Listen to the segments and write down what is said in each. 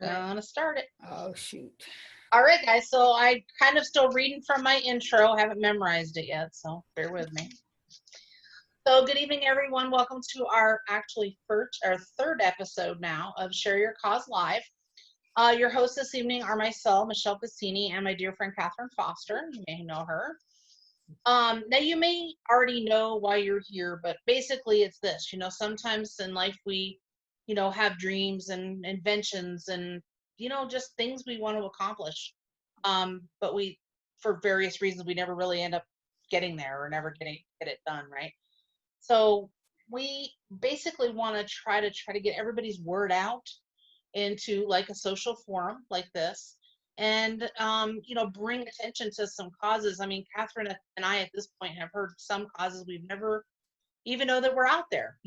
Gonna start it. Oh, shoot. All right, guys. So I kind of still reading from my intro. Haven't memorized it yet, so bear with me. So good evening, everyone. Welcome to our third episode now of Share Your Cause Live. Your hosts this evening are myself, Michelle Cassini, and my dear friend Catherine Foster. You may know her. Now you may already know why you're here, but basically it's this. Sometimes in life we, have dreams and inventions and just things we want to accomplish. But for various reasons, we never really end up getting there or never get it done, right? So we basically want to try to get everybody's word out into like a social forum like this, and bring attention to some causes. I mean, Catherine and I at this point have heard some causes we've never even know that we're out there,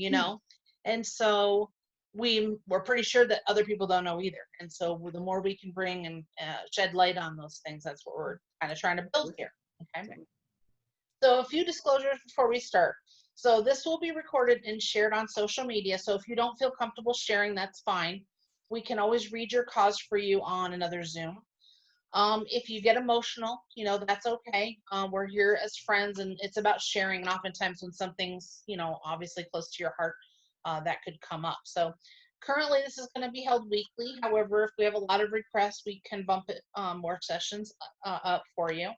and so we're pretty sure that other people don't know either. And so the more we can bring and shed light on those things, that's what we're kind of trying to build here. Okay. So a few disclosures before we start. So this will be recorded and shared on social media. So if you don't feel comfortable sharing, that's fine. We can always read your cause for you on another Zoom. If you get emotional, that's okay. We're here as friends, and it's about sharing. And oftentimes when something's, obviously close to your heart, that could come up. So currently this is going to be held weekly. However, if we have a lot of requests, we can bump it more sessions up for you.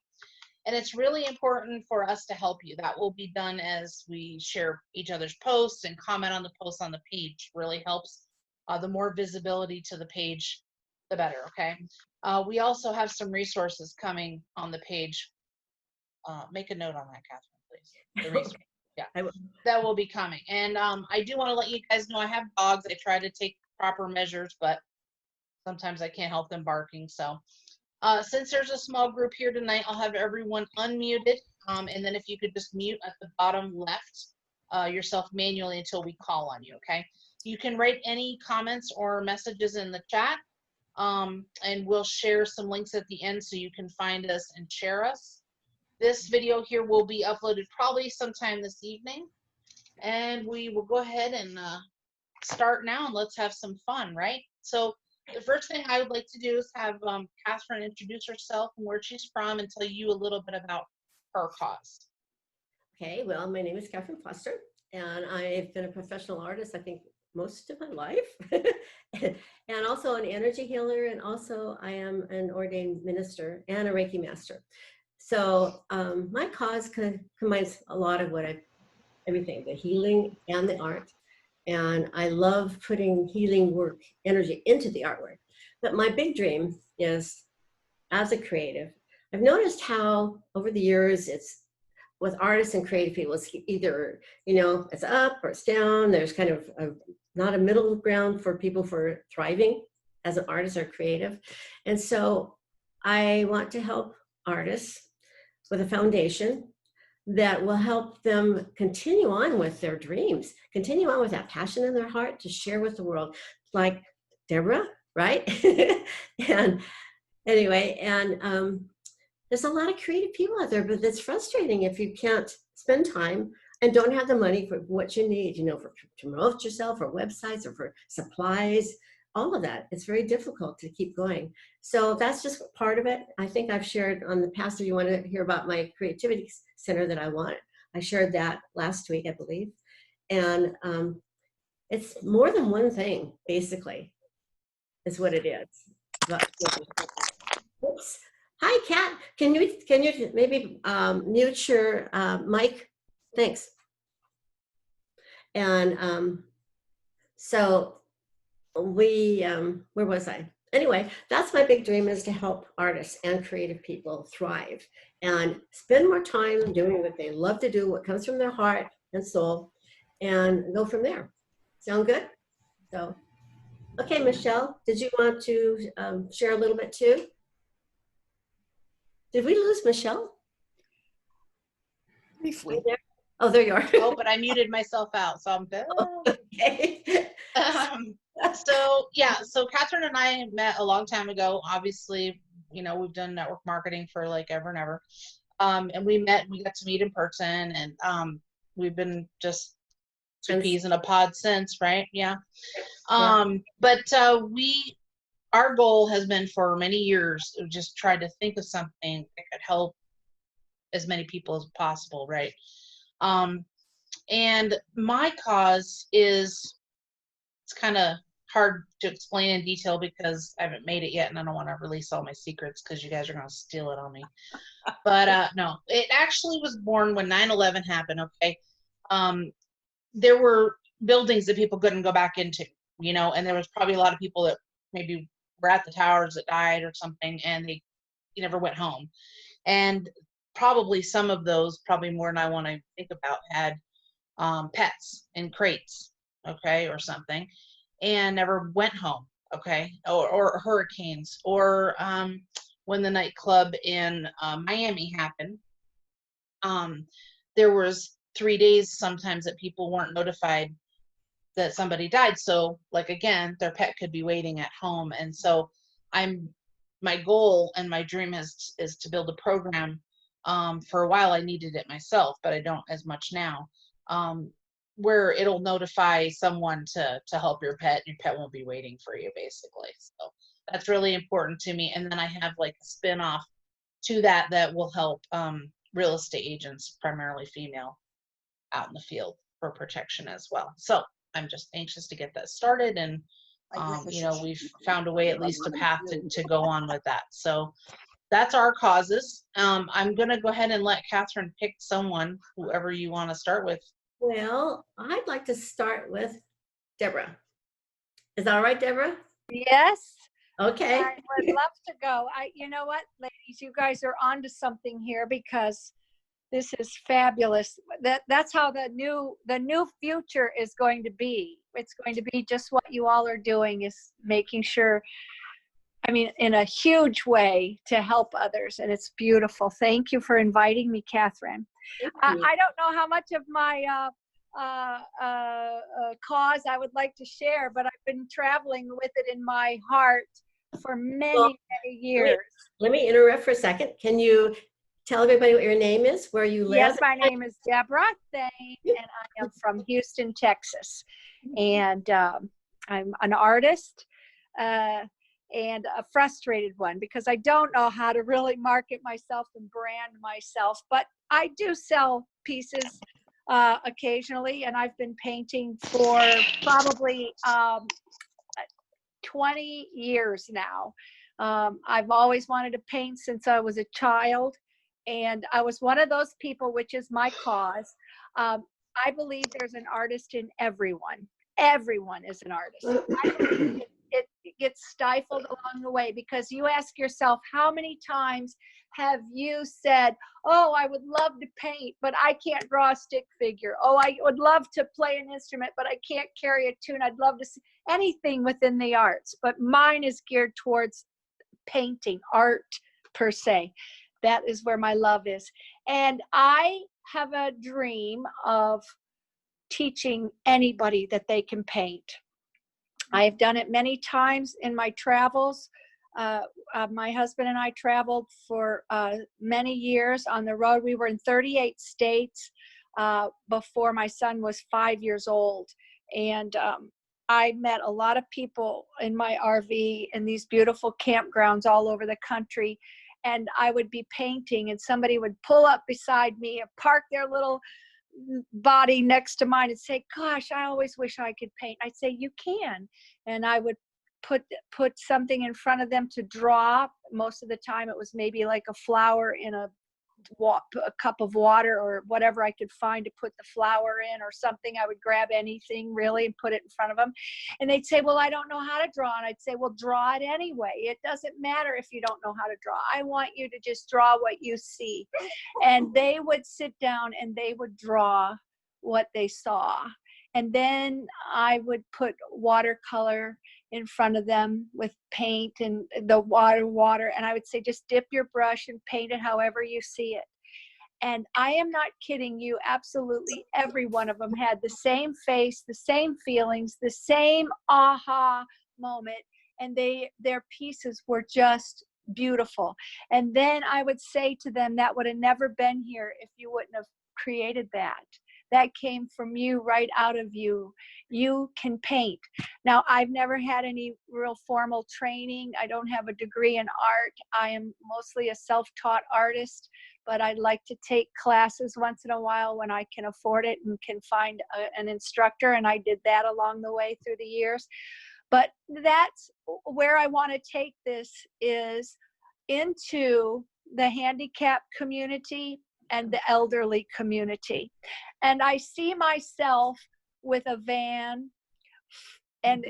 And it's really important for us to help you. That will be done as we share each other's posts and comment on the posts on the page. Really helps. The more visibility to the page, the better, okay? We also have some resources coming on the page. Make a note on that, Catherine, please. The resource. Yeah, that will be coming. And I do want to let you guys know I have dogs. I try to take proper measures, but sometimes I can't help them barking. So since there's a small group here tonight, I'll have everyone unmuted. And then if you could just mute at the bottom left yourself manually until we call on you, okay? You can write any comments or messages in the chat, and we'll share some links at the end so you can find us and share us. This video here will be uploaded probably sometime this evening, and we will go ahead and start now, and let's have some fun, right? So the first thing I would like to do is have Catherine introduce herself and where she's from and tell you a little bit about her cause. Okay, well, my name is Catherine Foster, and I've been a professional artist, I think, most of my life, and also an energy healer, and also I am an ordained minister and a Reiki master. So my cause combines a lot of everything, the healing and the art. And I love putting healing work, energy into the artwork. But my big dream is, as a creative, I've noticed how over the years it's with artists and creative people, it's either, it's up or it's down. There's kind of not a middle ground for people for thriving as an artist or creative. And so I want to help artists with a foundation that will help them continue on with their dreams, continue on with that passion in their heart to share with the world, like Deborah, right? And anyway, and there's a lot of creative people out there, but it's frustrating if you can't spend time and don't have the money for what you need, to promote yourself, or websites, or for supplies, all of that. It's very difficult to keep going. So that's just part of it. I think I've shared on the past, if you want to hear about my creativity center that I shared that last week, I believe. And it's more than one thing, basically, is what it is. Oops. Hi, Kat. Can you maybe mute your mic? Thanks. And so we, where was I? Anyway, that's my big dream, is to help artists and creative people thrive and spend more time doing what they love to do, what comes from their heart and soul, and go from there. Sound good? So, okay, Michelle, did you want to share a little bit too? Did we lose Michelle? Briefly. Oh, there you are. Oh, but I muted myself out, so I'm good. Okay. So Catherine and I met a long time ago. Obviously, we've done network marketing for like ever and ever. And we got to meet in person, and we've been just two peas in a pod since, right? Yeah. But we our goal has been for many years to just try to think of something that could help as many people as possible, right? And my cause is, it's kind of hard to explain in detail because I haven't made it yet and I don't want to release all my secrets because you guys are going to steal it on me. But no, it actually was born when 9/11 happened, okay? There were buildings that people couldn't go back into, and there was probably a lot of people that maybe were at the towers that died or something, and they never went home. And probably some of those, probably more than I want to think about, had pets in crates, okay, or something, and never went home, okay, or hurricanes, or when the nightclub in Miami happened, there was 3 days sometimes that people weren't notified that somebody died. So, like, again, their pet could be waiting at home. And so my goal and my dream is to build a program. For a while I needed it myself, but I don't as much now. Where it'll notify someone to help your pet, and your pet won't be waiting for you, basically. So that's really important to me. And then I have like a spin-off to that will help real estate agents, primarily female, out in the field for protection as well. So I'm just anxious to get that started, and we've found a way, at least a path to go on with that. So that's our causes. I'm gonna go ahead and let Catherine pick someone, whoever you want to start with. Well, I'd like to start with Deborah. Is that all right, Deborah? Yes. Okay. I would love to go. You know what, ladies, you guys are onto something here, because this is fabulous. That's how the new future is going to be. It's going to be just what you all are doing, is making sure, I mean, in a huge way, to help others. And it's beautiful. Thank you for inviting me, Catherine. I don't know how much of my cause I would like to share, but I've been traveling with it in my heart for many years. Let me interrupt for a second. Can you tell everybody what your name is, where you live? Yes, my name is Deborah Thane, and I am from Houston, Texas. And I'm an artist and a frustrated one, because I don't know how to really market myself and brand myself. But I do sell pieces occasionally, and I've been painting for probably 20 years now. I've always wanted to paint since I was a child, and I was one of those people, which is my cause. I believe there's an artist in everyone. Everyone is an artist. I believe it gets stifled along the way, because you ask yourself, how many times have you said, oh, I would love to paint, but I can't draw a stick figure. Oh, I would love to play an instrument, but I can't carry a tune. I'd love to see anything within the arts, but mine is geared towards painting, art per se. That is where my love is. And I have a dream of teaching anybody that they can paint. I have done it many times in my travels. My husband and I traveled for many years on the road. We were in 38 states before my son was 5 years old. And I met a lot of people in my RV in these beautiful campgrounds all over the country. And I would be painting, and somebody would pull up beside me and park their little body next to mine and say, gosh, I always wish I could paint. I'd say, you can. And I would put something in front of them to draw. Most of the time it was maybe like a flower in a cup of water, or whatever I could find to put the flower in, or something. I would grab anything really and put it in front of them. And they'd say, well, I don't know how to draw. And I'd say, well, draw it anyway. It doesn't matter if you don't know how to draw. I want you to just draw what you see. And they would sit down and they would draw what they saw. And then I would put watercolor in front of them with paint and the water. And I would say, just dip your brush and paint it however you see it. And I am not kidding you. Absolutely every one of them had the same face, the same feelings, the same aha moment. And their pieces were just beautiful. And then I would say to them, that would have never been here if you wouldn't have created that. that came from you, right out of you. You can paint. Now, I've never had any real formal training. I don't have a degree in art. I am mostly a self-taught artist, but I'd like to take classes once in a while when I can afford it and can find an instructor. And I did that along the way through the years. But that's where I want to take this, is into the handicapped community and the elderly community. And I see myself with a van, and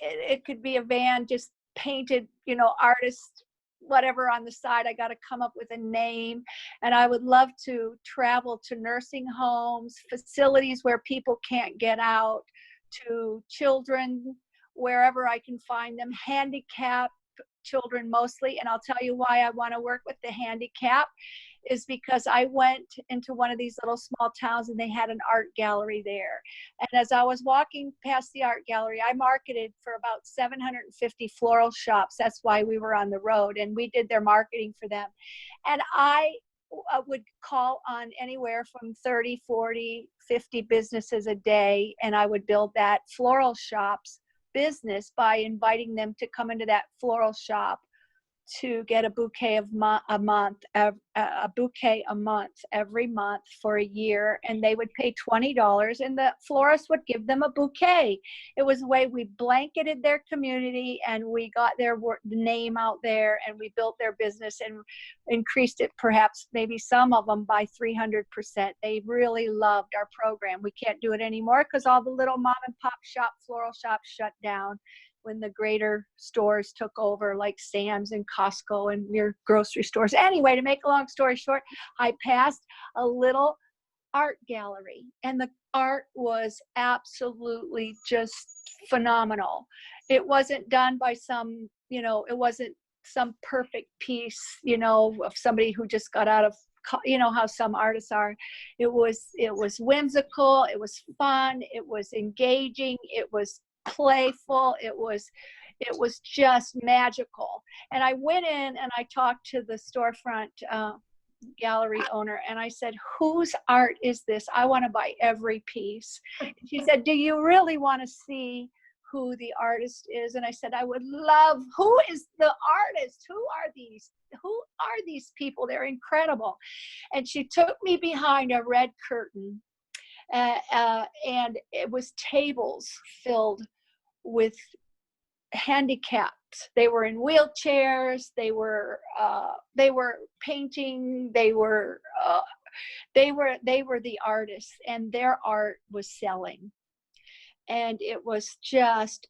it could be a van just painted, artist, whatever on the side. I got to come up with a name. And I would love to travel to nursing homes, facilities where people can't get out, to children, wherever I can find them, handicapped children mostly. And I'll tell you why I want to work with the handicap is because I went into one of these little small towns and they had an art gallery there. And as I was walking past the art gallery, I marketed for about 750 floral shops. That's why we were on the road, and we did their marketing for them. And I would call on anywhere from 30, 40, 50 businesses a day, and I would build that floral shop's business by inviting them to come into that floral shop to get a bouquet a month every month for a year, and they would pay $20 and the florist would give them a bouquet. It was a way we blanketed their community and we got their name out there, and we built their business and increased it, perhaps maybe some of them by 300%. They really loved our program. We can't do it anymore because all the little mom and pop floral shops shut down when the greater stores took over, like Sam's and Costco and your grocery stores. Anyway, to make a long story short, I passed a little art gallery, and the art was absolutely just phenomenal. It wasn't done by some, it wasn't some perfect piece, of somebody who just got out of, how some artists are. It was whimsical, it was fun, it was engaging, it was playful, it was just magical. And I went in and I talked to the storefront gallery owner, and I said, whose art is this? I want to buy every piece. She said, do you really want to see who the artist is? And I said, I would love. Who is the artist? Who are these people? They're incredible. And she took me behind a red curtain, and it was tables filled with handicapped. They were in wheelchairs. They were painting. They were the artists, and their art was selling. And it was just,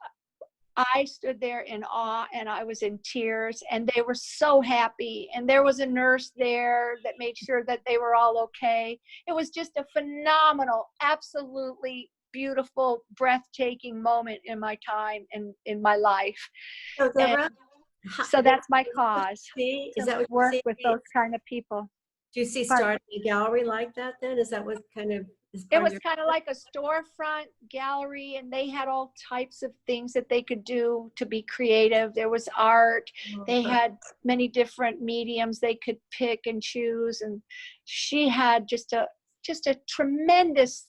I stood there in awe and I was in tears, and they were so happy. And there was a nurse there that made sure that they were all okay. It was just a phenomenal, absolutely beautiful, breathtaking moment in my time in my life. So, Deborah, so that's my cause. is that what you work see? with those kind of people? Do you see starting a gallery like that then? Is that what kind of is It was kind of like a storefront gallery, and they had all types of things that they could do to be creative. There was art. They had many different mediums they could pick and choose, and she had just a tremendous,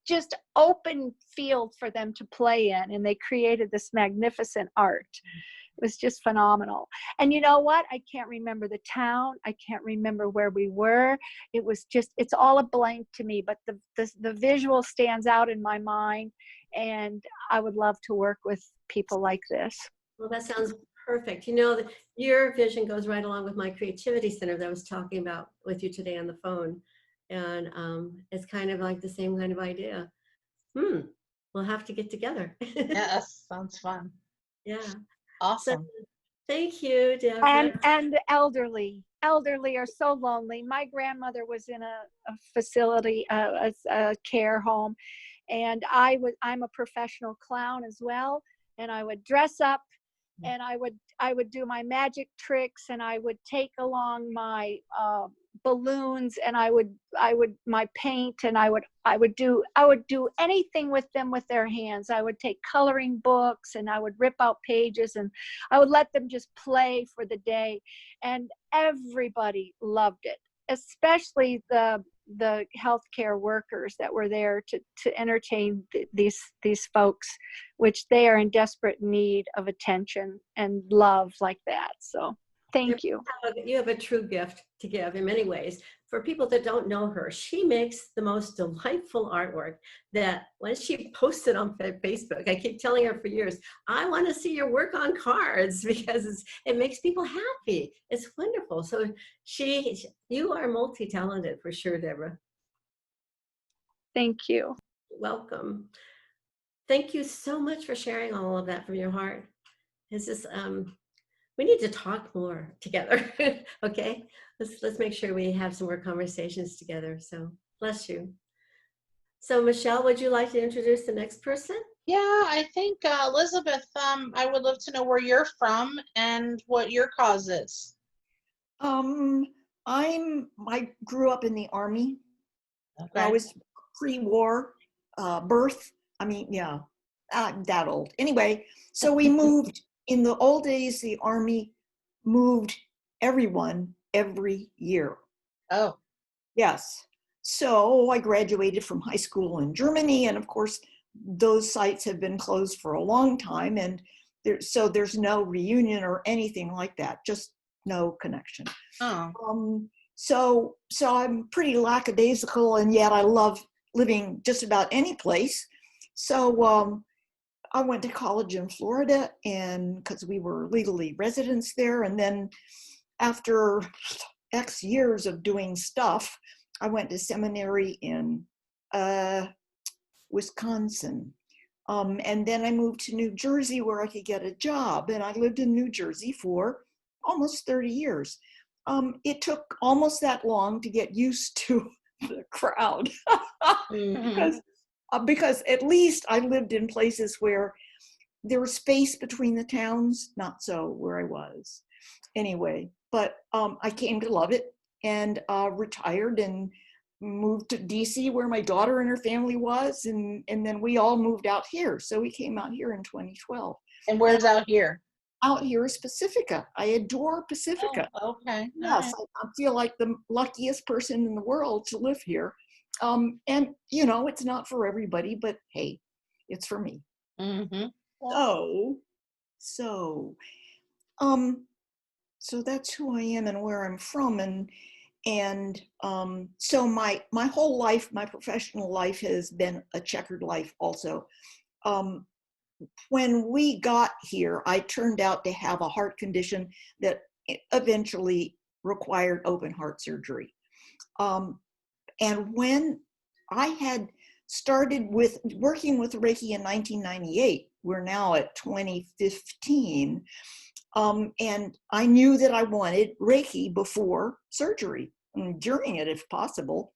just open field for them to play in, and they created this magnificent art. It was just phenomenal. And you know what? I can't remember the town. I can't remember where we were. It was just, it's all a blank to me, but the visual stands out in my mind, and I would love to work with people like this. Well, that sounds perfect. Your vision goes right along with my creativity center that I was talking about with you today on the phone. And it's kind of like the same kind of idea. We'll have to get together. Yes, sounds fun. Yeah. Awesome. So, thank you, Deborah. And the elderly are so lonely. My grandmother was in a facility, a care home, and I'm a professional clown as well, and I would dress up, and I would do my magic tricks, and I would take along my balloons, and I would my paint, and I would do anything with them with their hands. I would take coloring books, and I would rip out pages, and I would let them just play for the day, and everybody loved it, especially the the healthcare workers that were there to entertain these folks, which they are in desperate need of attention and love like that. So thank you. You have a true gift to give in many ways. For people that don't know her, she makes the most delightful artwork that when she posts it on Facebook, I keep telling her for years, I want to see your work on cards because it makes people happy. It's wonderful. So you are multi-talented for sure, Deborah. Thank you. Welcome. Thank you so much for sharing all of that from your heart. It's just, we need to talk more together. Okay, let's make sure we have some more conversations together. So bless you. So Michelle, would you like to introduce the next person? Yeah, I think Elizabeth, I would love to know where you're from and what your cause is. I grew up in the Army. Okay. I was pre-war birth. I mean, yeah, that old. Anyway, so we moved. In the old days, the Army moved everyone every year. Oh. Yes. So I graduated from high school in Germany, and of course, those sites have been closed for a long time, and there's no reunion or anything like that. Just no connection. Oh. So I'm pretty lackadaisical, and yet I love living just about any place. So I went to college in Florida, and because we were legally residents there, and then after X years of doing stuff, I went to seminary in Wisconsin. And then I moved to New Jersey where I could get a job, and I lived in New Jersey for almost 30 years. It took almost that long to get used to the crowd because at least I lived in places where there was space between the towns, not so where I was. Anyway, but I came to love it and retired and moved to DC where my daughter and her family was, and then we all moved out here. So we came out here in 2012. And where's out here? Out here is Pacifica. I adore Pacifica. Oh, okay. Yes, I feel like the luckiest person in the world to live here. And you know, it's not for everybody, but hey, it's for me. Mm-hmm. So that's who I am and where I'm from, and so my whole life, my professional life has been a checkered life also. When we got here, I turned out to have a heart condition that eventually required open heart surgery. And when I had started with working with Reiki in 1998, we're now at 2015, and I knew that I wanted Reiki before surgery and during it if possible.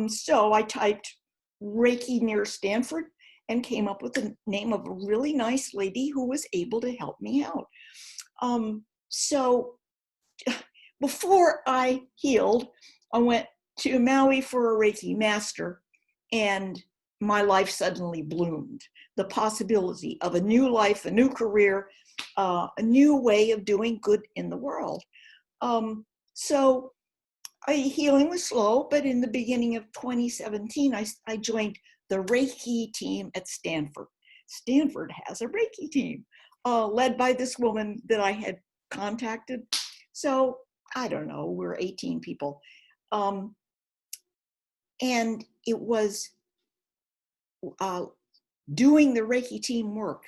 So I typed Reiki near Stanford and came up with the name of a really nice lady who was able to help me out. So before I healed, I went to Maui for a Reiki master, and my life suddenly bloomed. The possibility of a new life, a new career, a new way of doing good in the world. So healing was slow, but in the beginning of 2017, I joined the Reiki team at Stanford. Stanford has a Reiki team led by this woman that I had contacted. So I don't know, we're 18 people. And it was doing the Reiki team work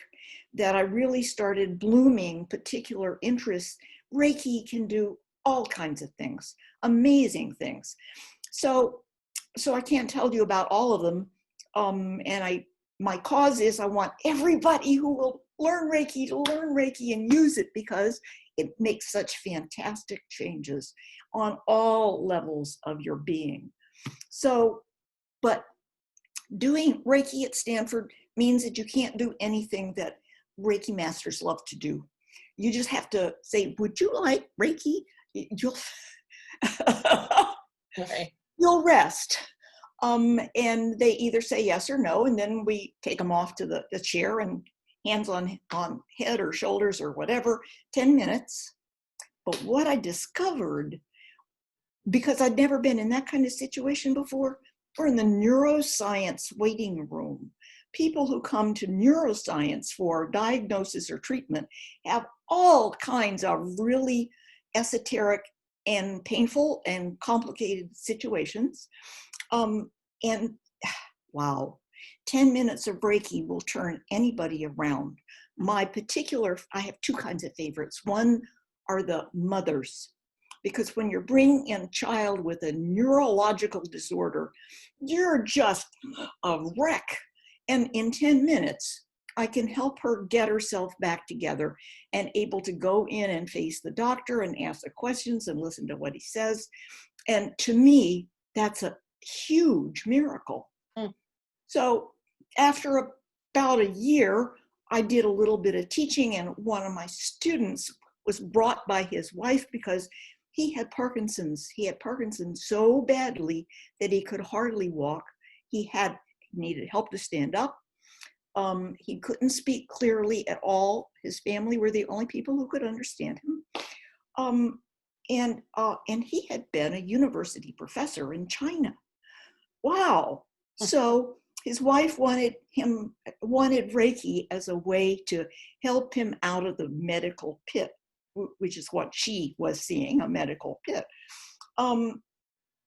that I really started blooming particular interests. Reiki can do all kinds of things, amazing things. So I can't tell you about all of them. And my cause is I want everybody who will learn Reiki to learn Reiki and use it because it makes such fantastic changes on all levels of your being. So, but doing Reiki at Stanford means that you can't do anything that Reiki masters love to do. You just have to say, would you like Reiki? You'll Okay. You'll rest. And they either say yes or no, and then we take them off to the chair and hands on head or shoulders or whatever, 10 minutes. But what I discovered because I'd never been in that kind of situation before. We're in the neuroscience waiting room. People who come to neuroscience for diagnosis or treatment have all kinds of really esoteric and painful and complicated situations. And wow, 10 minutes of Reiki will turn anybody around. I have two kinds of favorites. One are the mothers, because when you're bringing in a child with a neurological disorder, you're just a wreck. And in 10 minutes, I can help her get herself back together and able to go in and face the doctor and ask the questions and listen to what he says. And to me, that's a huge miracle. So after about a year, I did a little bit of teaching, and one of my students was brought by his wife because he had Parkinson's. He had Parkinson's so badly that he could hardly walk. He needed help to stand up. He couldn't speak clearly at all. His family were the only people who could understand him. And he had been a university professor in China. Wow. So his wife wanted Reiki as a way to help him out of the medical pit, which is what she was seeing, a medical pit.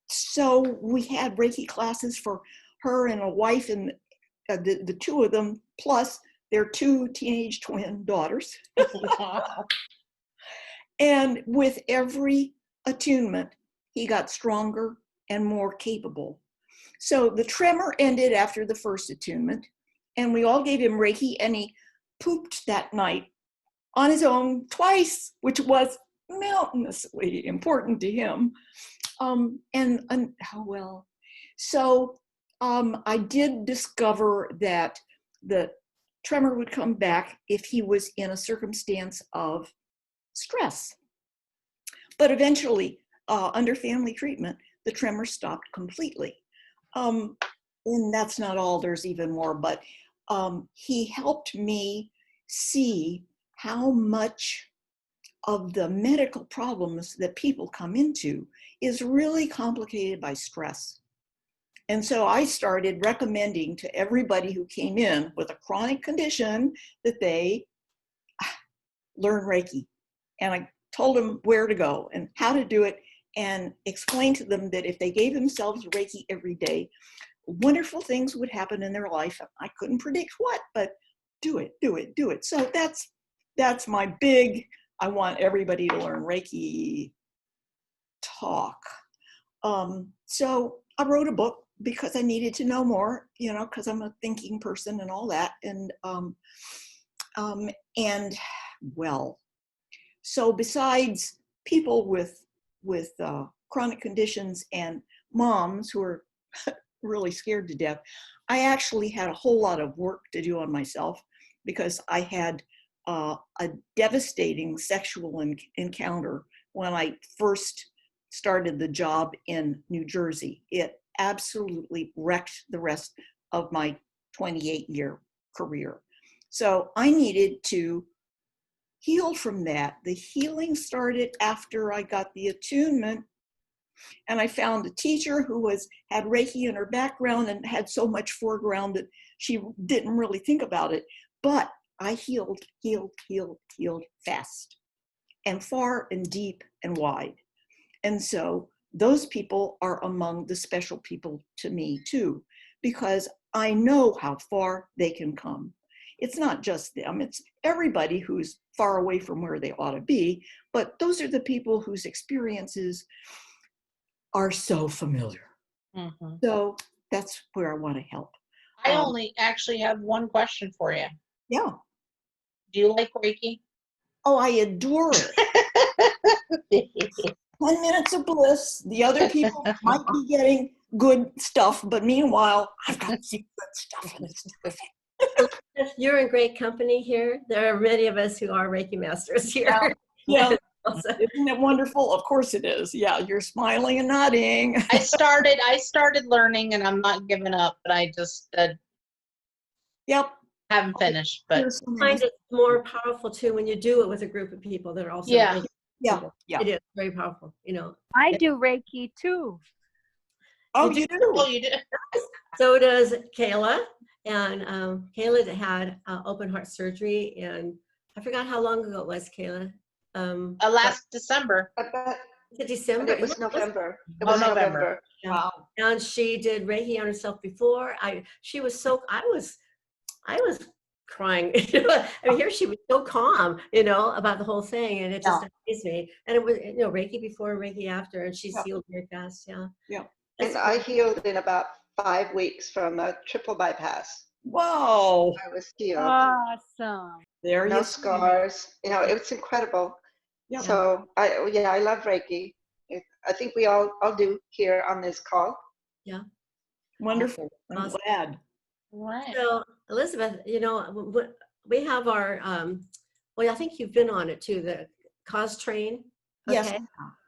So we had Reiki classes for her and a wife, and the two of them, plus their two teenage twin daughters. And with every attunement, he got stronger and more capable. So the tremor ended after the first attunement, and we all gave him Reiki, and he pooped that night on his own twice, which was mountainously important to him. So I did discover that the tremor would come back if he was in a circumstance of stress. But eventually, under family treatment, the tremor stopped completely. And that's not all, there's even more, but he helped me see how much of the medical problems that people come into is really complicated by stress. And so I started recommending to everybody who came in with a chronic condition that they learn Reiki. And I told them where to go and how to do it, and explained to them that if they gave themselves Reiki every day, wonderful things would happen in their life. I couldn't predict what, but do it, do it, do it. So that's my big, I want everybody to learn Reiki talk. So I wrote a book because I needed to know more, because I'm a thinking person and all that. So besides people with chronic conditions and moms who are really scared to death, I actually had a whole lot of work to do on myself because I had a devastating sexual encounter when I first started the job in New Jersey. It absolutely wrecked the rest of my 28-year career. So I needed to heal from that. The healing started after I got the attunement, and I found a teacher who had Reiki in her background and had so much foreground that she didn't really think about it. But I healed fast and far and deep and wide. And so those people are among the special people to me too, because I know how far they can come. It's not just them, it's everybody who's far away from where they ought to be, but those are the people whose experiences are so familiar. Mm-hmm. So that's where I want to help. I only actually have one question for you. Yeah. Do you like Reiki? Oh, I adore it. 10 minutes of bliss. The other people might be getting good stuff, but meanwhile, I've got some good stuff in this stuff. You're in great company here. There are many of us who are Reiki masters here. Yeah. Isn't it wonderful? Of course it is. Yeah, you're smiling and nodding. I started learning, and I'm not giving up, but I just Yep. haven't finished. But I find it more powerful too when you do it with a group of people that are also yeah, Reiki Yeah, yeah. It is very powerful, you know. I do Reiki too. Oh, You you Oh, do? you did. So does Kayla. And Kayla had open heart surgery, and I forgot how long ago it was, Kayla. But Last December. But December. it was November. It Oh, was November. November. Yeah. Wow. And she did Reiki on herself before. She was so, I was crying. I mean, here she was so calm, you know, about the whole thing, and it just amazed me. And it was, you know, Reiki before, Reiki after, and she's Yeah. healed very fast. Yeah. Yeah. That's And I cool. healed in about 5 weeks from a triple bypass. Whoa. I was healed. Awesome. There No you scars. You know, it was incredible. Yeah. So I love Reiki. I think we all do here on this call. Wonderful. I'm Awesome. glad. Right. So Elizabeth, you know, we have our, well, I think you've been on it too, the cause train. Yes. Okay.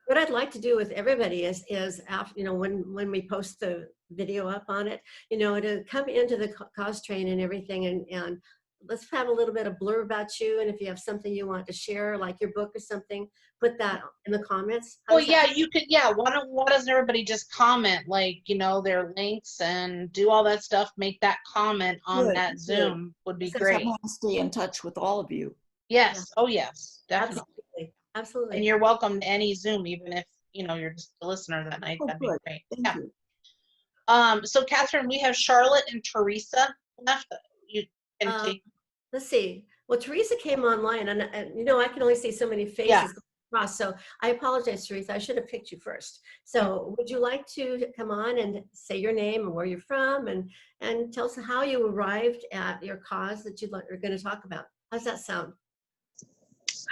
What I'd like to do with everybody is after, you know, when we post the video up on it, you know, to come into the cause train and everything, and let's have a little bit of blur about you. And if you have something you want to share, like your book or something, put that in the comments. How Well, does that- yeah, you could. Yeah, why doesn't everybody just comment, like, you know, their links and do all that stuff? Make that comment on Good, that good. Zoom would be Because I great. want to stay in touch with all of you. Yes. Oh, yes, definitely. Absolutely. Absolutely. And you're welcome to any Zoom, even if, you know, you're just a listener that night. Oh, That'd be good. great. Thank Yeah. you. So Catherine, we have Charlotte and Teresa left. You can Um, take. Let's see. Well, Teresa came online, and you know, I can only see so many faces Yeah. across. So I apologize, Teresa. I should have picked you first. So would you like to come on and say your name and where you're from, and tell us how you arrived at your cause that you're going to talk about? How's that sound?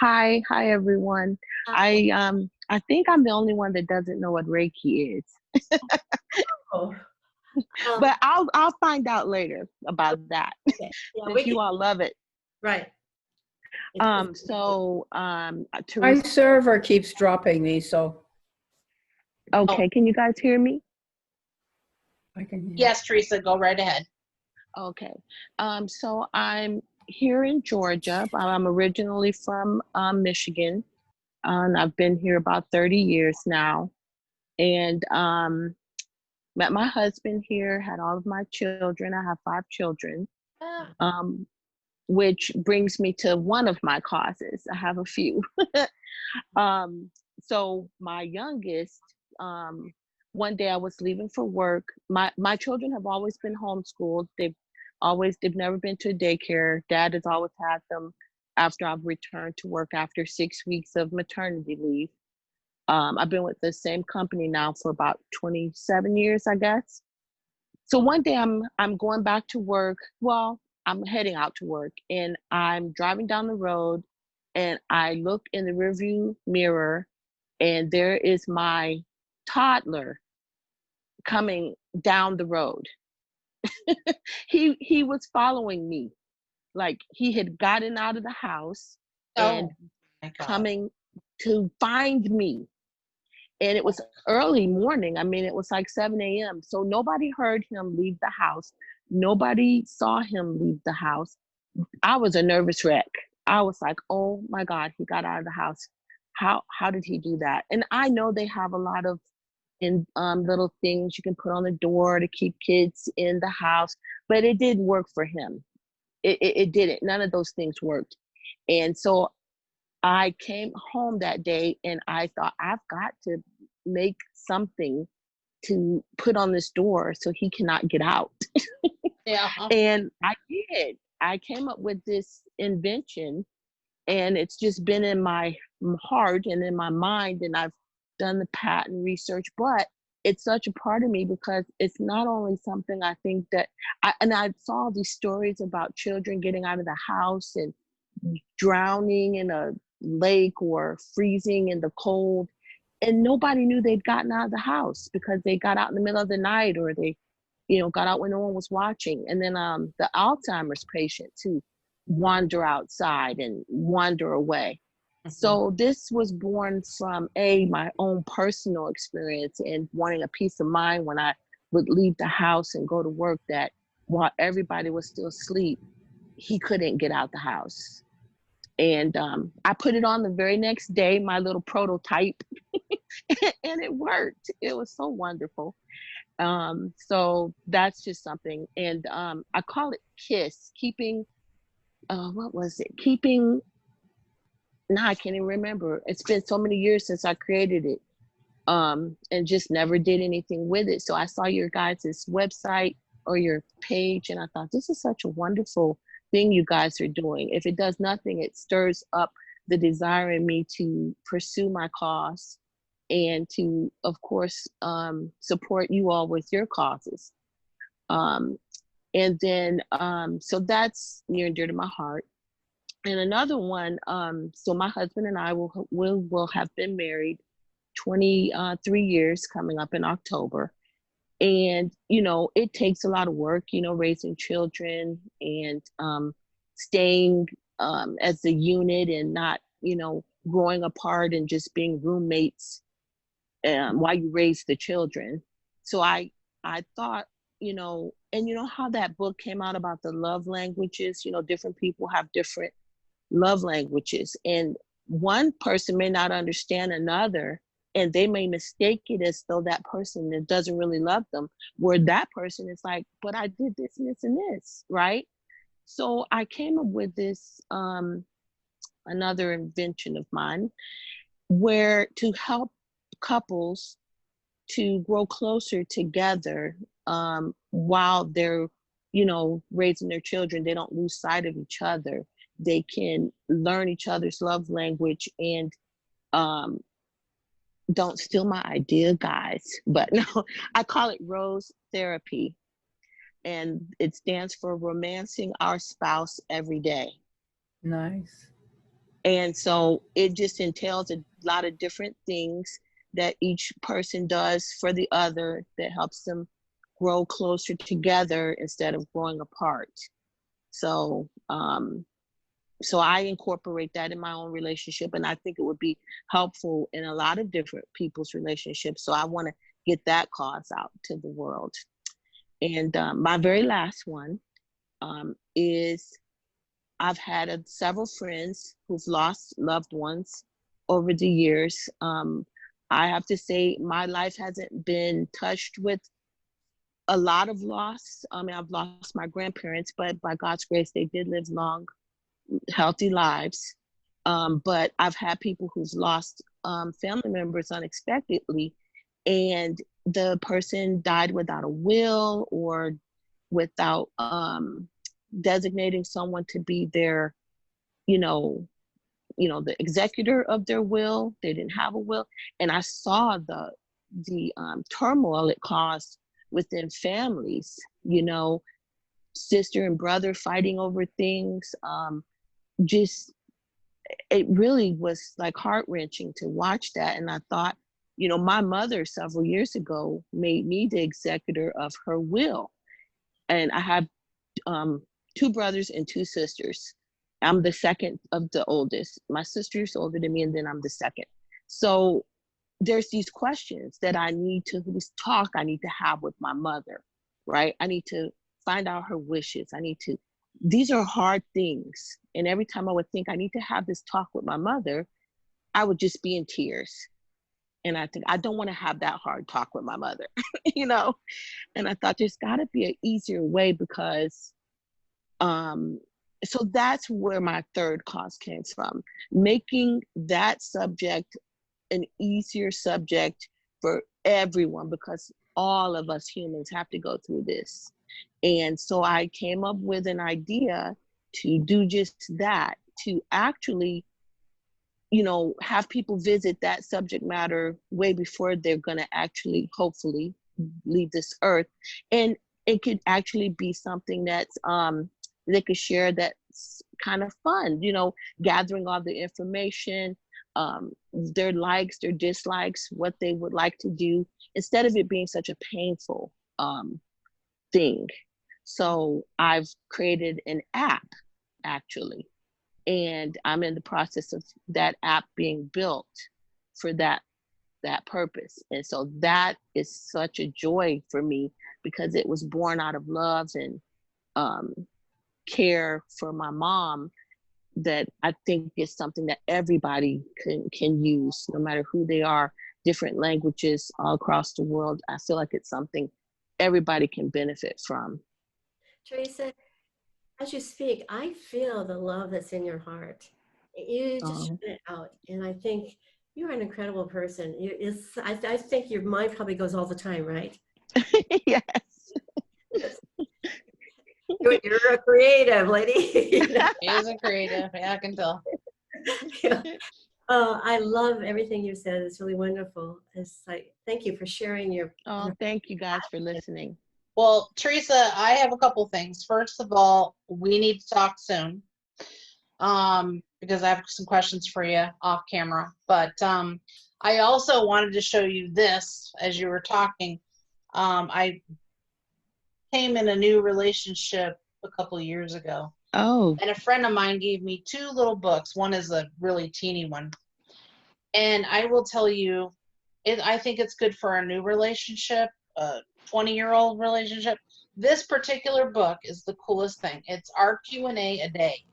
Hi everyone. I think I'm the only one that doesn't know what Reiki is, Oh, but I'll find out later about that. okay. Yeah, Since you all love it. right. My Teresa. server keeps dropping me, so Okay, can you guys hear me? I can. Yes, Teresa, go right ahead. Okay. So I'm here in Georgia. I'm originally from Michigan, and I've been here about 30 years now. And met my husband here, had all of my children. I have 5 children, which brings me to one of my causes. I have a few. So my youngest, one day I was leaving for work. My children have always been homeschooled. They've never been to a daycare. Dad has always had them after I've returned to work after 6 weeks of maternity leave. I've been with the same company now for about 27 years, I guess. So one day I'm going back to work. Well, I'm heading out to work, and I'm driving down the road, and I look in the rearview mirror, and there is my toddler coming down the road. He was following me, like he had gotten out of the house and Oh my God. coming to find me. And it was early morning. I mean, it was like 7 a.m. So nobody heard him leave the house. Nobody saw him leave the house. I was a nervous wreck. I was like, oh my God, he got out of the house. How did he do that? And I know they have a lot of little things you can put on the door to keep kids in the house, but it didn't work for him. It didn't. None of those things worked. And so I came home that day and I thought, I've got to make something to put on this door so he cannot get out. Yeah. And I did. I came up with this invention, and it's just been in my heart and in my mind, and I've done the patent research, but it's such a part of me because it's not only something I think that I saw these stories about children getting out of the house and drowning in a lake or freezing in the cold, and nobody knew they'd gotten out of the house because they got out in the middle of the night, or they got out when no one was watching. And then the Alzheimer's patients who wander outside and wander away. So this was born from my own personal experience and wanting a peace of mind when I would leave the house and go to work, that while everybody was still asleep, he couldn't get out the house. And I put it on the very next day, my little prototype, and it worked. It was so wonderful. So that's just something. And I call it KISS, keeping, what was it? Keeping, now I can't even remember. It's been so many years since I created it, and just never did anything with it. So I saw your guys' website or your page, and I thought, this is such a wonderful thing you guys are doing. If it does nothing, it stirs up the desire in me to pursue my cause and to, of course, support you all with your causes. And then, so that's near and dear to my heart. And another one, so my husband and I will have been married 23 years coming up in October. And, you know, it takes a lot of work, you know, raising children and staying as a unit and not, you know, growing apart and just being roommates while you raise the children. So I thought, you know, and you know how that book came out about the love languages, you know, different people have different love languages, and one person may not understand another, and they may mistake it as though that person that doesn't really love them, where that person is like, but I did this and this and this, right? So I came up with this another invention of mine, where to help couples to grow closer together while they're, you know, raising their children. They don't lose sight of each other. They can learn each other's love language, and don't steal my idea, guys, but no, I call it Rose Therapy, and it stands for Romancing Our Spouse Every Day. Nice. And so it just entails a lot of different things that each person does for the other that helps them grow closer together instead of growing apart. So, so I incorporate that in my own relationship, and I think it would be helpful in a lot of different people's relationships. So I want to get that cause out to the world. And my very last one is I've had several friends who've lost loved ones over the years. I have to say my life hasn't been touched with a lot of loss. I mean, I've lost my grandparents, but by God's grace, they did live long, healthy lives. But I've had people who've lost family members unexpectedly, and the person died without a will or without designating someone to be their, you know, the executor of their will. They didn't have a will, and I saw the turmoil it caused within families. You know, sister and brother fighting over things. Just it really was like heart-wrenching to watch that. And I thought, you know, my mother several years ago made me the executor of her will, and I have 2 brothers and 2 sisters. I'm the second of the oldest. My sister's older than me, and then I'm the second. So there's these questions that I need to, this talk I need to have with my mother, right? I need to find out her wishes. These are hard things. And every time I would think I need to have this talk with my mother, I would just be in tears. And I think I don't want to have that hard talk with my mother, you know? And I thought there's gotta be an easier way, because so that's where my third cause came from, making that subject an easier subject for everyone, because all of us humans have to go through this. And so I came up with an idea to do just that, to actually, you know, have people visit that subject matter way before they're going to actually, hopefully, leave this earth. And it could actually be something that's they could share, that's kind of fun, you know, gathering all the information, their likes, their dislikes, what they would like to do, instead of it being such a painful thing. So I've created an app, actually, and I'm in the process of that app being built for that purpose. And so that is such a joy for me, because it was born out of love and care for my mom, that I think is something that everybody can use, no matter who they are, different languages all across the world. I feel like it's something everybody can benefit from. Teresa, as you speak, I feel the love that's in your heart. You just Um, shut it out. And I think you're an incredible person. I think your mind probably goes all the time, right? yes. You're a creative lady. You know? He is a creative. Yeah, I can tell. Yeah. I love everything you said. It's really wonderful. It's like, thank you for sharing your. Oh, thank you guys for listening. Well, Teresa, I have a couple things. First of all, we need to talk soon. Because I have some questions for you off camera. But I also wanted to show you this as you were talking. I came in a new relationship a couple of years ago, Oh, and a friend of mine gave me two little books. One is a really teeny one. And I will tell you, I think it's good for a new relationship, a 20-year-old relationship. This particular book is the coolest thing. It's our Q&A a day.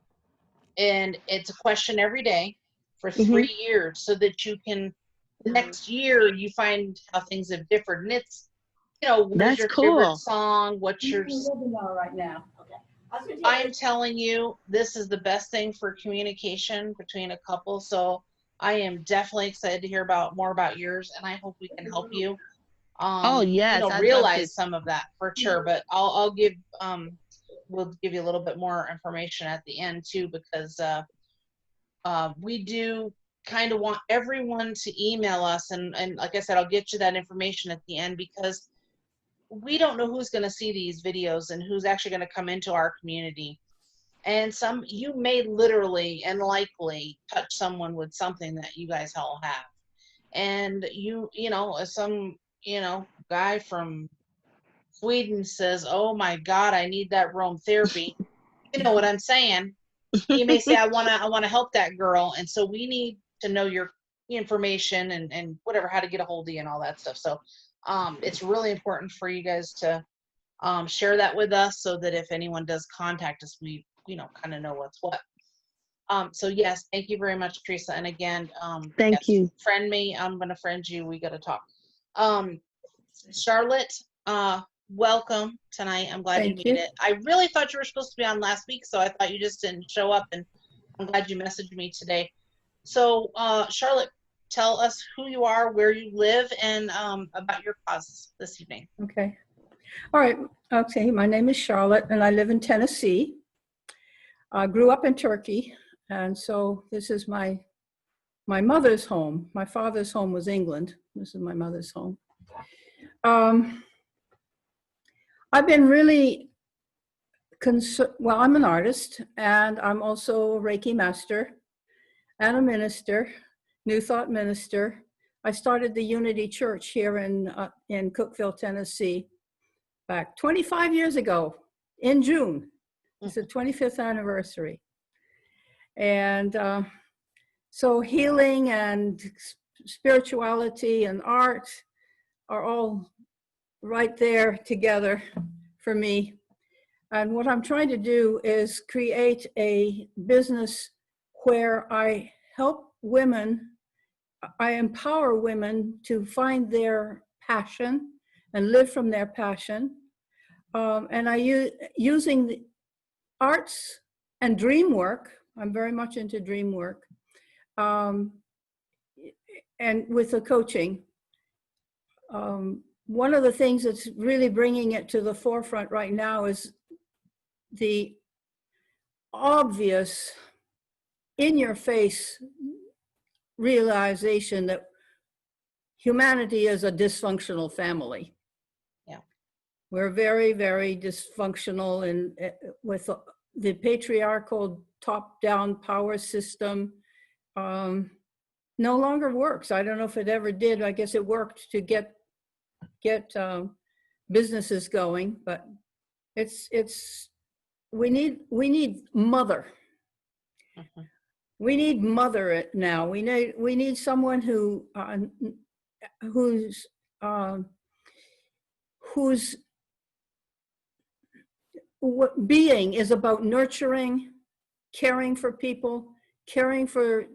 And it's a question every day for 3 years so that you can, the next year, you find how things have differed. And it's, what is that's your favorite cool. song? What's your, right now. I'm telling you, this is the best thing for communication between a couple. So I am definitely excited to hear more about yours, and I hope we can help you, Oh, yes, I'd love to. realize some of that for sure. But I'll give, we'll give you a little bit more information at the end too, because we do kind of want everyone to email us, and like I said, I'll get you that information at the end, because we don't know who's going to see these videos and who's actually going to come into our community. And you may literally and likely touch someone with something that you guys all have. And some guy from Sweden says, "Oh my God, I need that Rome therapy." You know what I'm saying? You may say, I wanna help that girl. And so we need to know your information and whatever, how to get a hold of you and all that stuff. So it's really important for you guys to share that with us, so that if anyone does contact us, we kind of know what's what. So yes, thank you very much, Teresa. And again, Thank yes, you. friend me. I'm gonna friend you. We gotta talk. Charlotte, welcome tonight. I'm glad you Thank made you. it. I really thought you were supposed to be on last week, so I thought you just didn't show up, and I'm glad you messaged me today. So, Charlotte, tell us who you are, where you live, and about your cause this evening. Okay. All right. Okay. My name is Charlotte, and I live in Tennessee. I grew up in Turkey, and so this is my mother's home. My father's home was England. This is my mother's home. I've been really well, I'm an artist, and I'm also a Reiki master and a minister, New Thought minister. I started the Unity Church here in Cookeville, Tennessee, back 25 years ago in June. It's the 25th anniversary. And so healing and spirituality and art are all right there together for me. And what I'm trying to do is create a business where I help women, I empower women to find their passion and live from their passion. And using the arts and dream work. I'm very much into dream work. And with the coaching. One of the things that's really bringing it to the forefront right now is the obvious, in-your-face realization that humanity is a dysfunctional family. Yeah. We're very, very dysfunctional, and with the patriarchal top-down power system no longer works. I don't know if it ever did. I guess it worked to get businesses going, but we need mother. Mhm. We need mother now. We need someone whose being is about nurturing caring for people, caring for,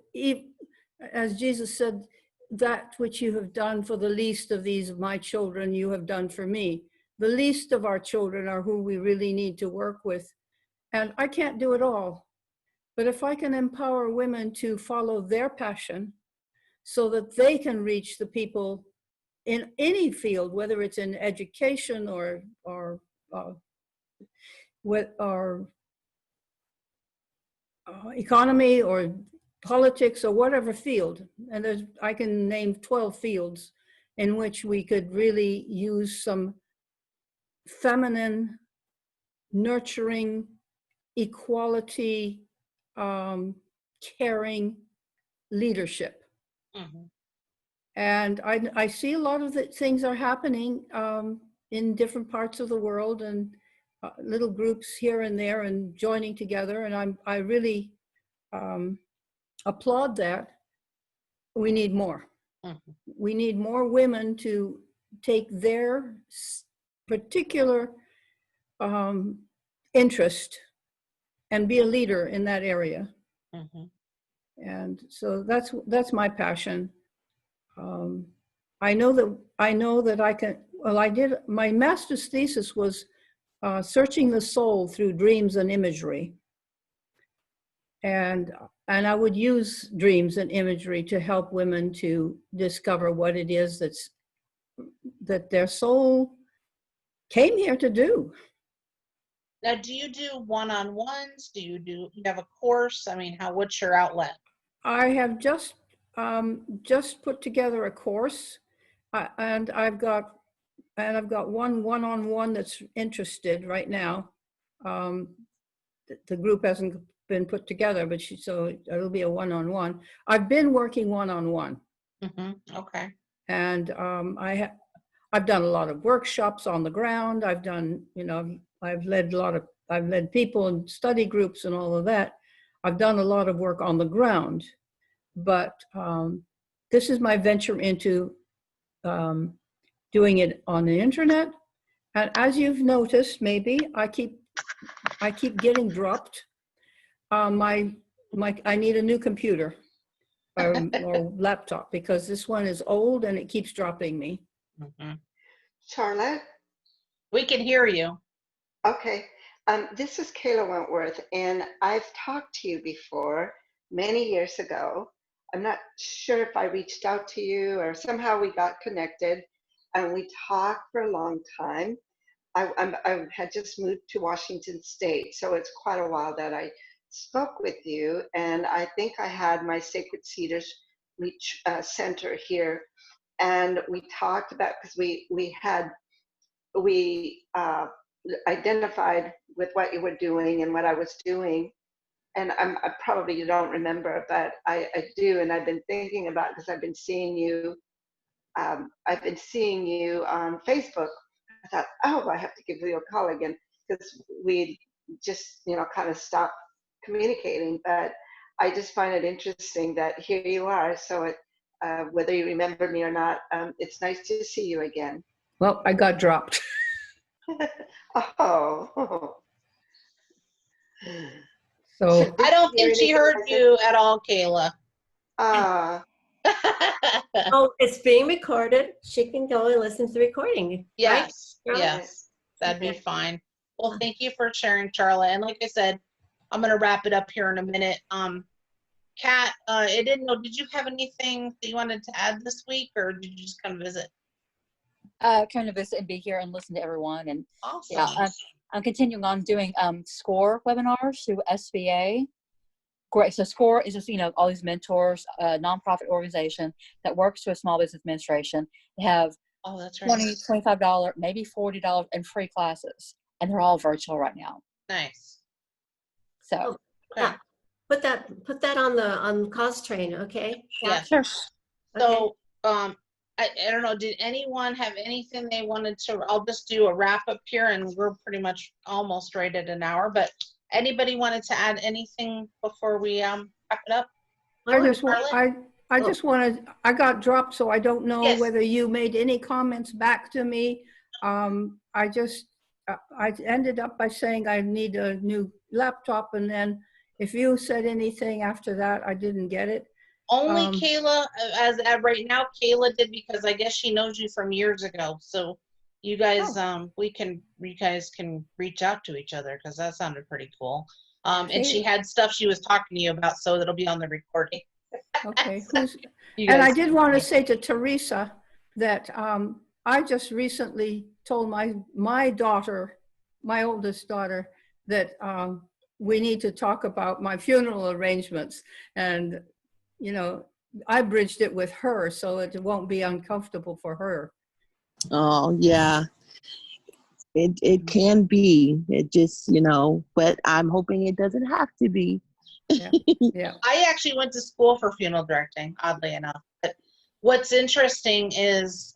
as Jesus said, that which you have done for the least of these, my children, you have done for me. The least of our children are who we really need to work with. And I can't do it all. But if I can empower women to follow their passion so that they can reach the people in any field, whether it's in education or economy or politics or whatever field, and I can name 12 fields in which we could really use some feminine, nurturing, equality, caring leadership. Mhm. And I see a lot of the things are happening in different parts of the world, and little groups here and there and joining together. And I really applaud that. We need more. Mhm. We need more women to take their particular interest and be a leader in that area. Mhm. And so that's my passion. I know that I can, well, I did, my master's thesis was searching the soul through dreams and imagery. And I would use dreams and imagery to help women to discover what it is that their soul came here to do. Now, do you do one-on-ones? Do you have a course? I mean, what's your outlet? I have just put together a course, and I've got one-on-one that's interested right now. The group hasn't been put together, but so it'll be a one-on-one. I've been working one-on-one, Okay. and I've done a lot of workshops on the ground. I've done, I've led people in study groups and all of that. I've done a lot of work on the ground, but this is my venture into doing it on the internet. And as you've noticed, maybe I keep getting dropped. I need a new computer or laptop, because this one is old and it keeps dropping me. Mhm. Charlotte? We can hear you. Okay. This is Kayla Wentworth, and I've talked to you before many years ago. I'm not sure if I reached out to you or somehow we got connected, and we talked for a long time. I had just moved to Washington State, so it's quite a while that I spoke with you, and I think I had my Sacred Cedars Center here, and we talked about, because we identified with what you were doing and what I was doing. And I probably you don't remember, but I do, and I've been thinking about, because I've been seeing you. I've been seeing you on Facebook. I thought, oh, I have to give you a call again, because we just kind of stopped communicating. But I just find it interesting that here you are. So whether you remember me or not, it's nice to see you again. Well, I got dropped. Oh. So I don't think she heard you at all, Kayla. Oh, it's being recorded. She can go and listen to the recording. Right? Yes, yes, that'd be Okay. fine. Well, thank you for sharing, Charlotte. And like I said, I'm gonna wrap it up here in a minute. Kat, I didn't know, did you have anything that you wanted to add this week, or did you just come visit? Kind of visit and be here and listen to everyone. And Awesome. yeah, I'm continuing on doing SCORE webinars through SBA. Great. So SCORE is just, all these mentors, a nonprofit organization that works with Small Business Administration. They have Oh, that's right. $20, $25, maybe $40 and free classes. And they're all virtual right now. Nice. So Okay. Put that on cost train, okay? Yeah. Yes. sure. So, I don't know, did anyone have anything they wanted to, I'll just do a wrap up here, and we're pretty much almost right at an hour, but anybody wanted to add anything before we wrap it up? I just Charlotte? wanted, I got dropped, so I don't know Yes. whether you made any comments back to me. I ended up by saying I need a new laptop, and then If you said anything after that, I didn't get it. Only Um, Kayla, as right now, Kayla did, because I guess she knows you from years ago. So you guys, Oh. you guys can reach out to each other, because that sounded pretty cool. And Okay. she had stuff she was talking to you about, so it'll be on the recording. Okay. So you And I guys did can want to see. say to Teresa that I just recently told my daughter, my oldest daughter, that we need to talk about my funeral arrangements. And, you know, I bridged it with her so it won't be uncomfortable for her. Oh, yeah. It can be. It just, but I'm hoping it doesn't have to be. Yeah. Yeah. I actually went to school for funeral directing, oddly enough. But what's interesting is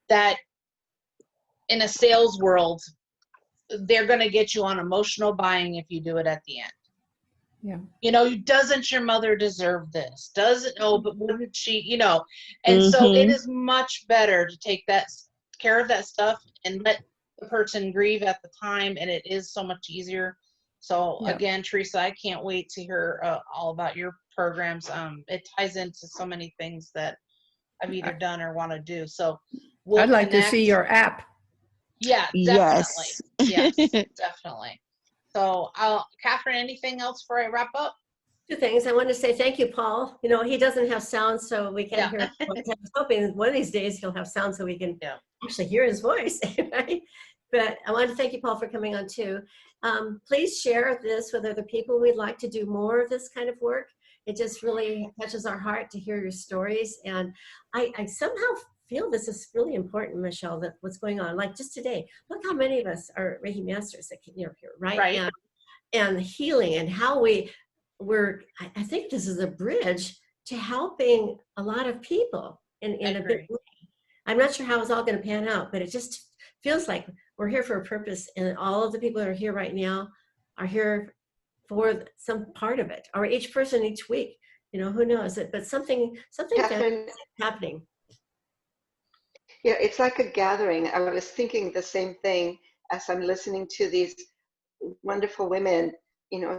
that in a sales world, they're going to get you on emotional buying if you do it at the end. Yeah. Doesn't your mother deserve this? Doesn't, oh, but wouldn't she, and so it is much better to take care of that stuff and let the person grieve at the time, and it is so much easier. So Yeah. again, Teresa, I can't wait to hear all about your programs. It ties into so many things that I've either done or want to do. So we'll I'd like to connect. see your app. Yeah, definitely. Yes. Yes, definitely. So, Catherine, anything else before I wrap up? Two things. I want to say thank you, Paul. He doesn't have sound, so we can't hear. I was hoping one of these days he'll have sound so we can actually hear his voice, right? But I want to thank you, Paul, for coming on too. Please share this with other people. We'd like to do more of this kind of work. It just really touches our heart to hear your stories. And I somehow feel this is really important, Michelle, that what's going on. Like just today, look how many of us are Reiki masters that can, here, right? Right. And healing and how I think this is a bridge to helping a lot of people in a big way. I'm not sure how it's all going to pan out, but it just feels like we're here for a purpose, and all of the people that are here right now are here for some part of it, or each person each week. Who knows it, but something Catherine, happening. yeah, it's like a gathering. I was thinking the same thing as I'm listening to these wonderful women,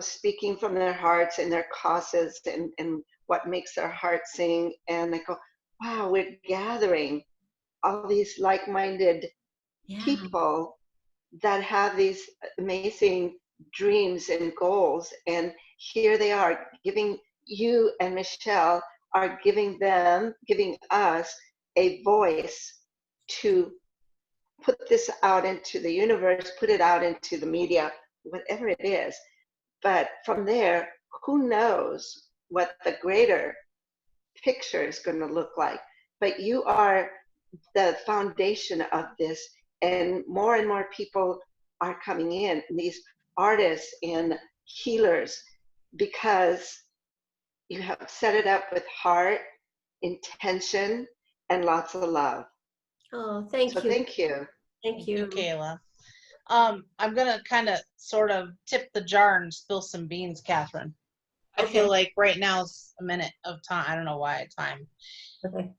speaking from their hearts and their causes and what makes their heart sing. And I go, wow, we're gathering all these like-minded people that have these amazing dreams and goals. And here they are giving you and Michelle are giving us a voice to put this out into the universe, put it out into the media, whatever it is. But from there, who knows what the greater picture is going to look like. But you are the foundation of this, and more people are coming in, these artists and healers, because you have set it up with heart, intention, and lots of love. Oh, thank you. Thank you. Thank you, Kayla. I'm gonna kind of sort of tip the jar and spill some beans, Catherine. I feel like right now is a minute of time. I don't know why time. Okay.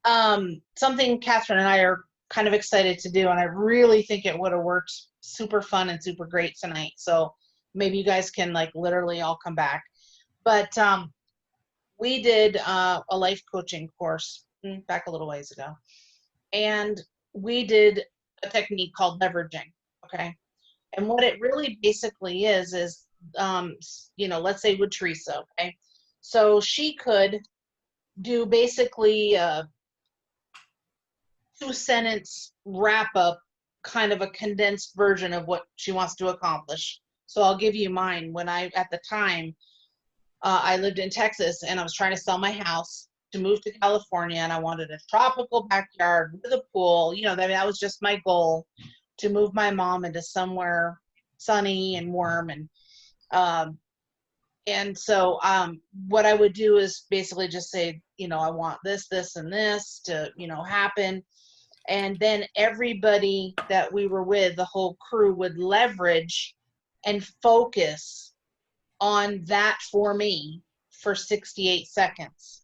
Something Catherine and I are kind of excited to do, and I really think it would have worked super fun and super great tonight. So maybe you guys can literally all come back. But we did a life coaching course back a little ways ago, and we did a technique called leveraging. Okay. And what it really basically is, let's say with Teresa, okay? So she could do basically a 2-sentence wrap up, kind of a condensed version of what she wants to accomplish. So I'll give you mine. At the time, I lived in Texas and I was trying to sell my house to move to California, and I wanted a tropical backyard with a pool. That was just my goal, to move my mom into somewhere sunny and warm. And so what I would do is basically just say, I want this, this, and this to, happen. And then everybody that we were with, the whole crew, would leverage and focus on that for me for 68 seconds.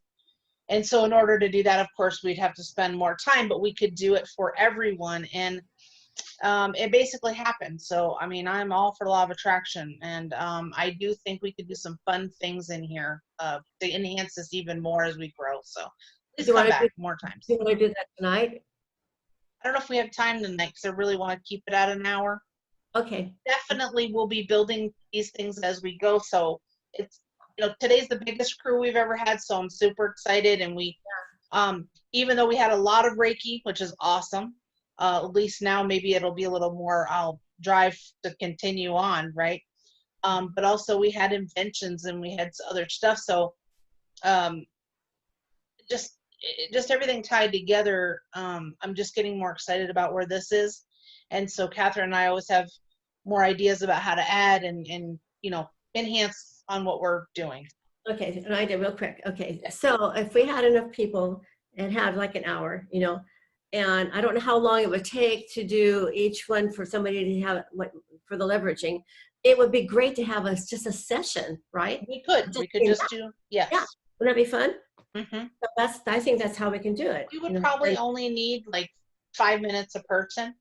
And so in order to do that, of course, we'd have to spend more time, but we could do it for everyone. And it basically happened. So, I mean, I'm all for law of attraction, and I do think we could do some fun things in here to enhance this even more as we grow. So, please come back more times. Do you want to do that tonight? I don't know if we have time tonight because I really want to keep it at an hour. Okay. Definitely, we'll be building these things as we go. So it's, today's the biggest crew we've ever had. So I'm super excited, and we, even though we had a lot of Reiki, which is awesome. At least now maybe it'll be a little more. I'll drive to continue on, right? But also we had inventions and we had other stuff. So just everything tied together. I'm just getting more excited about where this is. And so Catherine and I always have more ideas about how to add and enhance on what we're doing. Okay, an idea real quick. Okay, so if we had enough people and had like an hour, and I don't know how long it would take to do each one for somebody to have for the leveraging. It would be great to have just a session, right? We could just do, yes. Yeah, wouldn't that be fun? Mm-hmm. So I think that's how we can do it. We would probably only need like 5 minutes a person.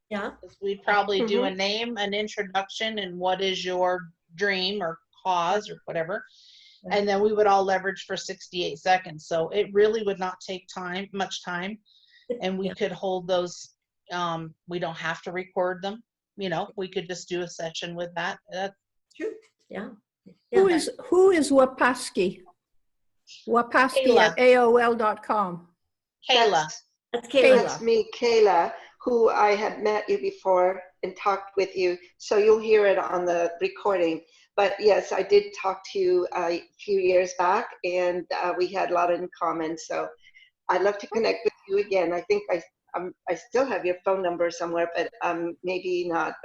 Yeah. We'd probably do a name, an introduction, and what is your dream or cause or whatever. And then we would all leverage for 68 seconds. So it really would not take much time. And we could hold those. We don't have to record them. We could just do a session with that. That's true. Yeah. Who is Wapaski? Wapaski at AOL.com. Kayla. That's Kayla. That's me, Kayla, who I had met you before and talked with you. So you'll hear it on the recording. But yes, I did talk to you a few years back, and we had a lot in common. So I'd love to connect with you again. I think I still have your phone number somewhere, but maybe not.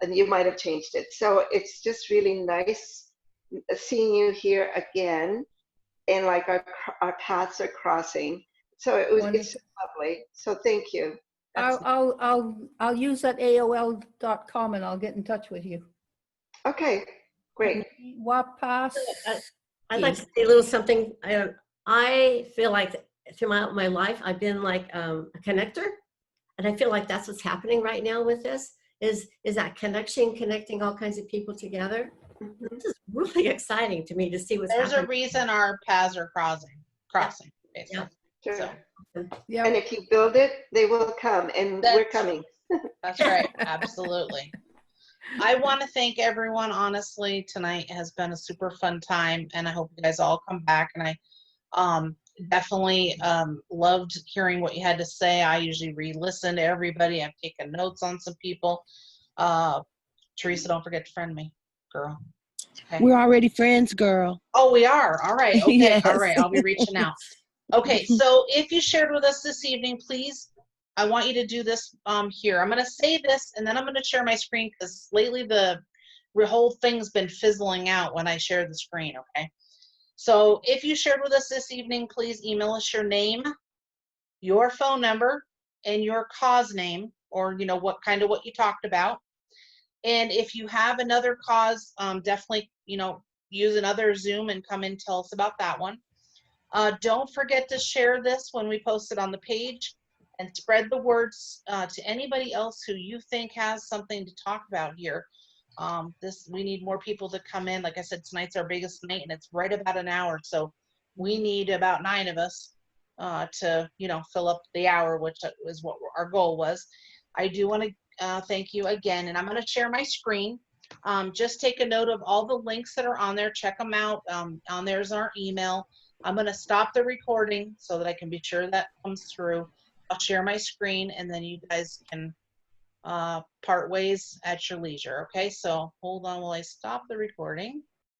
And you might have changed it. So it's just really nice seeing you here again, and like our paths are crossing. So it's lovely. So thank you. I'll use that AOL.com and I'll get in touch with you. Okay, great. Wapas. I'd like to say a little something. I feel like throughout my life, I've been like a connector. And I feel like that's what's happening right now with this, is that connecting all kinds of people together. This is really exciting to me to see what's happening. There's a reason our paths are crossing, basically. Yeah. Sure. So. Yeah. And if you build it, they will come, and we're coming. That's right. Absolutely. I want to thank everyone. Honestly, tonight has been a super fun time, and I hope you guys all come back. And I definitely loved hearing what you had to say. I usually re-listen to everybody. I've taken notes on some people. Teresa, don't forget to friend me, girl. Okay. We're already friends, girl. Oh, we are. All right. Okay. Yes. All right. I'll be reaching out. Okay. So if you shared with us this evening, please, I want you to do this here. I'm going to say this, and then I'm going to share my screen, because lately the whole thing's been fizzling out when I share the screen. Okay. So if you shared with us this evening, please email us your name, your phone number, and your cause name, or what you talked about. And if you have another cause, definitely use another Zoom and come and tell us about that one. Don't forget to share this when we post it on the page, and spread the words to anybody else who you think has something to talk about here. We need more people to come in. Like I said, tonight's our biggest night, and it's right about an hour. So we need about 9 of us to, fill up the hour, which is what our goal was. I do want to thank you again, and I'm going to share my screen. Just take a note of all the links that are on there. Check them out. On there's our email. I'm going to stop the recording so that I can be sure that comes through. I'll share my screen, and then you guys can part ways at your leisure. Okay, so hold on while I stop the recording.